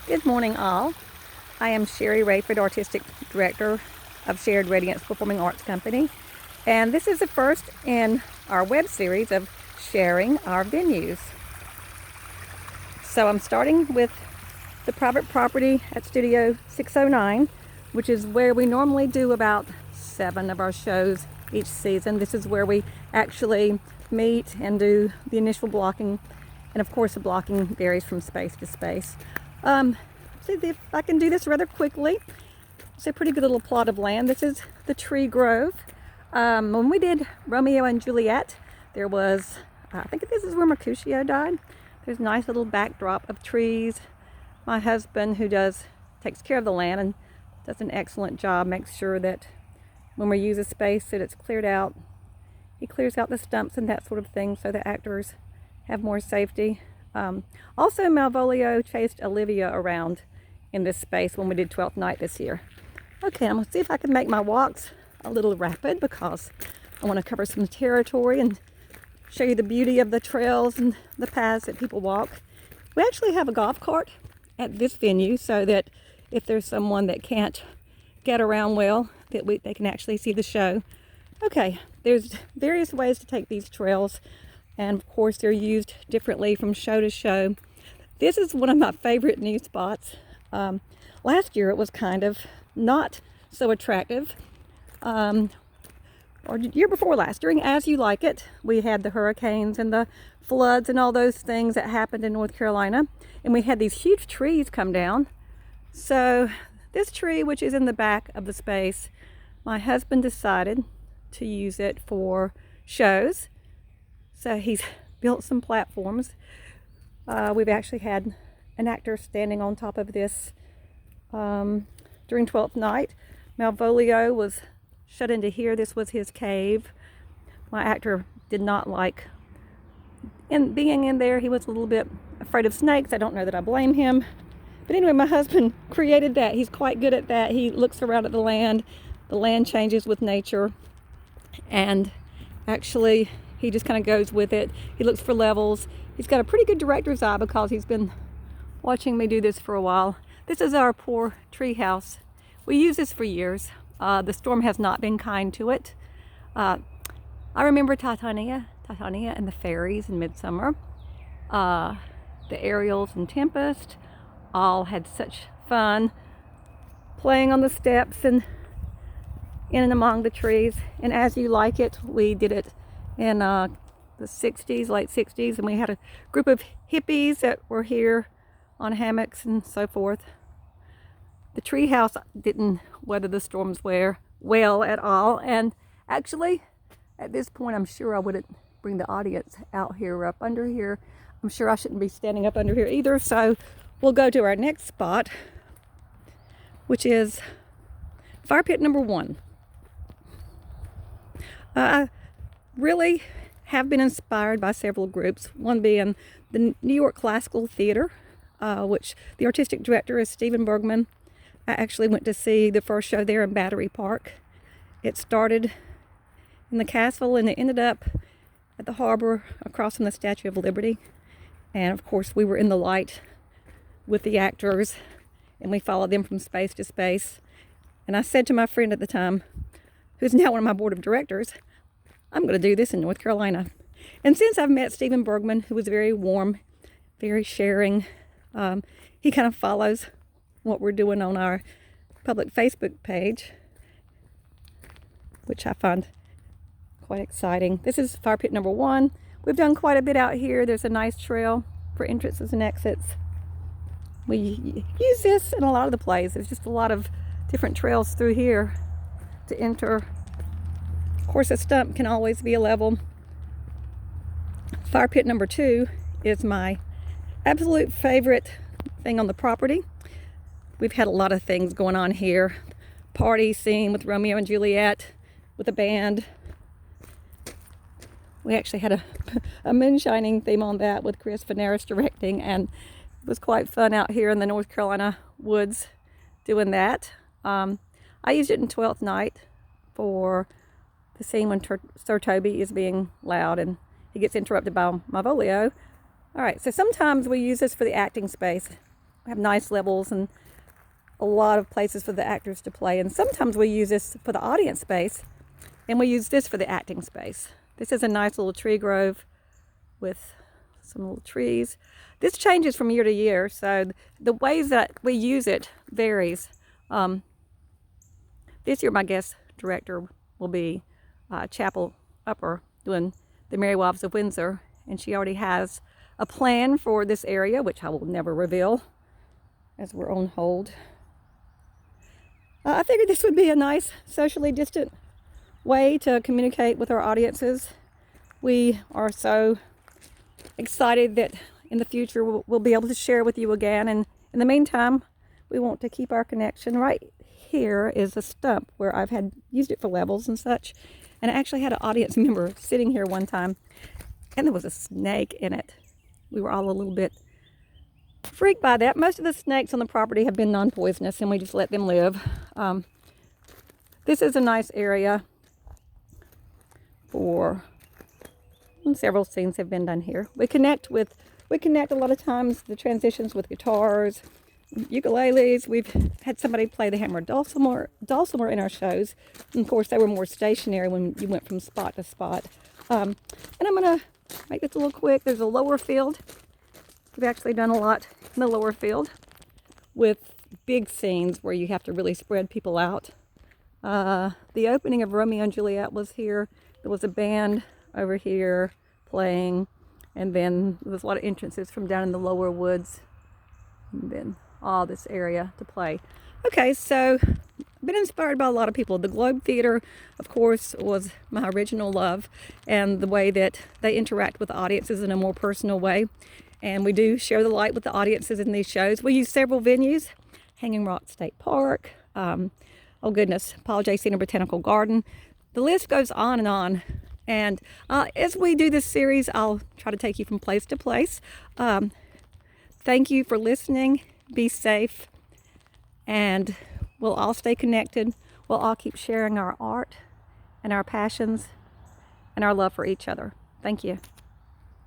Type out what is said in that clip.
Good morning, all. I am Sherry Rayford, Artistic Director of Shared Radiance Performing Arts Company, and this is the first in our web series of sharing our venues. So I'm starting with the private property at Studio 609, which is where we normally do about 7 of our shows each season. This is where we actually meet and do the initial blocking, and of course the blocking varies from space to space. See if I can do this rather quickly. It's a pretty good little plot of land. This is the Tree Grove. When we did Romeo and Juliet, there was, I think this is where Mercutio died. There's a nice little backdrop of trees. My husband, who takes care of the land and does an excellent job, makes sure that when we use a space that it's cleared out, he clears out the stumps and that sort of thing so the actors have more safety. Also, Malvolio chased Olivia around in this space when we did 12th Night this year. Okay, I'm gonna see if I can make my walks a little rapid because I want to cover some territory and show you the beauty of the trails and the paths that people walk. We actually have a golf cart at this venue so that if there's someone that can't get around well, that they can actually see the show. Okay, there's various ways to take these trails, and of course they're used differently from show to show. This is one of my favorite new spots. Last year it was kind of not so attractive. Or year before last, during As You Like It, we had the hurricanes and the floods and all those things that happened in North Carolina, and we had these huge trees come down. So this tree, which is in the back of the space, my husband decided to use it for shows. So he's built some platforms. We've actually had an actor standing on top of this during 12th Night. Malvolio was shut into here. This was his cave. My actor did not like being in there. He was a little bit afraid of snakes. I don't know that I blame him. But anyway, my husband created that. He's quite good at that. He looks around at the land. The land changes with nature. And actually, he just kind of goes with it. He looks for levels. He's got a pretty good director's eye because he's been watching me do this for a while. This is our poor tree house. We use this for years. The storm has not been kind to it. I remember Titania and the fairies in Midsummer. The Ariels and Tempest all had such fun playing on the steps and in and among the trees. And As You Like It, we did it in the 60s, late 60s, and we had a group of hippies that were here on hammocks and so forth. The tree house didn't weather the storms well at all, and actually at this point I'm sure I wouldn't bring the audience out here up under here. I'm sure I shouldn't be standing up under here either, so we'll go to our next spot, which is fire pit number 1. I really have been inspired by several groups, one being the New York Classical Theater, which the artistic director is Steven Bergman. I actually went to see the first show there in Battery Park. It started in the castle and it ended up at the harbor across from the Statue of Liberty. And of course we were in the light with the actors and we followed them from space to space. And I said to my friend at the time, who's now one of my board of directors, I'm going to do this in North Carolina. And since I've met Steven Bergman, who was very warm, very sharing, he kind of follows what we're doing on our public Facebook page, which I find quite exciting. This is fire pit number 1. We've done quite a bit out here. There's a nice trail for entrances and exits. We use this in a lot of the plays. There's just a lot of different trails through here to enter. Of course, a stump can always be a level. Fire pit number 2 is my absolute favorite thing on the property. We've had a lot of things going on here. Party scene with Romeo and Juliet, with a band. We actually had a moonshining theme on that with Chris Venaris directing, and it was quite fun out here in the North Carolina woods doing that. I used it in 12th Night for the scene when Sir Toby is being loud and he gets interrupted by Malvolio. All right, so sometimes we use this for the acting space. have nice levels and a lot of places for the actors to play. And sometimes we use this for the audience space, and we use this for the acting space. This is a nice little tree grove with some little trees. This changes from year to year, so the ways that we use it varies. This year my guest director will be Chapel Upper doing the Merry Wives of Windsor, and she already has a plan for this area, which I will never reveal as we're on hold. I figured this would be a nice socially distant way to communicate with our audiences. We are so excited that in the future we'll be able to share with you again, and in the meantime we want to keep our connection. Right here is a stump where I've had used it for levels and such, and I actually had an audience member sitting here one time and there was a snake in it. We were all a little bit freaked by that. Most of the snakes on the property have been non-poisonous and we just let them live. This is a nice area for several scenes have been done here. We connect a lot of times the transitions with guitars, ukuleles. We've had somebody play the hammered dulcimer in our shows. And of course, they were more stationary when you went from spot to spot. And I'm gonna make this a little quick. There's a lower field. We've actually done a lot in the lower field with big scenes where you have to really spread people out. The opening of Romeo and Juliet was here. There was a band over here playing, and then there was a lot of entrances from down in the lower woods, and then all this area to play. Okay, so I've been inspired by a lot of people. The Globe Theater, of course, was my original love, and the way that they interact with the audiences in a more personal way. And we do share the light with the audiences in these shows. We use several venues: Hanging Rock State Park, oh goodness, Paul J. Center Botanical Garden. The list goes on and on. And as we do this series, I'll try to take you from place to place. Thank you for listening. Be safe, and we'll all stay connected. We'll all keep sharing our art and our passions and our love for each other. Thank you.